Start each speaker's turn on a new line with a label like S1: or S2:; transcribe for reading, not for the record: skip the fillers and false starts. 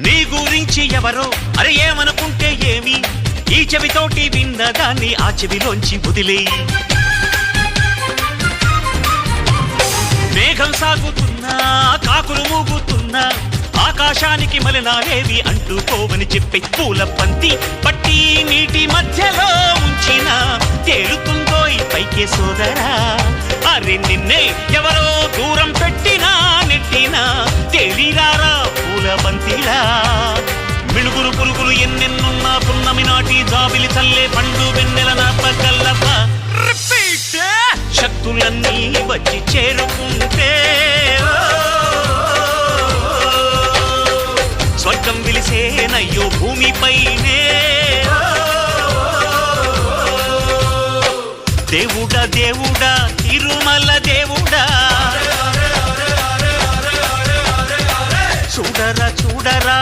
S1: నీ గురించి ఎవరో అరే ఏమనుకుంటే ఏమి, ఈ చెవితోటి విన్నదాన్ని ఆ చెవిలోంచి వదిలేయి. మేఘం సాగుతున్నా కాకులు మూగుతున్నా ఆకాశానికి మలినాలేవి అంటుకోవని చెప్పి పూల పంతి పట్టి నీటి మధ్యలో ఉంచిన తేలుతుందో ఈ పైకే సోదరా. అరే నిన్నే ఎవరో దూరం పెట్టినా నెట్టినా తేలిరారా పూల బంతిలా. మిణుగురు పులుగులు ఎన్నెన్నున్నా పున్నమి నాటి జాబిలి చల్లే పండు వెన్నెల నా పగల్లప్ప. శక్తులన్నీ వచ్చి చేరుకుంటే స్వర్గం విలిసేనయ్యో భూమిపైనే. దేవుడా దేవుడా తిరుమల దేవుడా, చూడరా చూడరా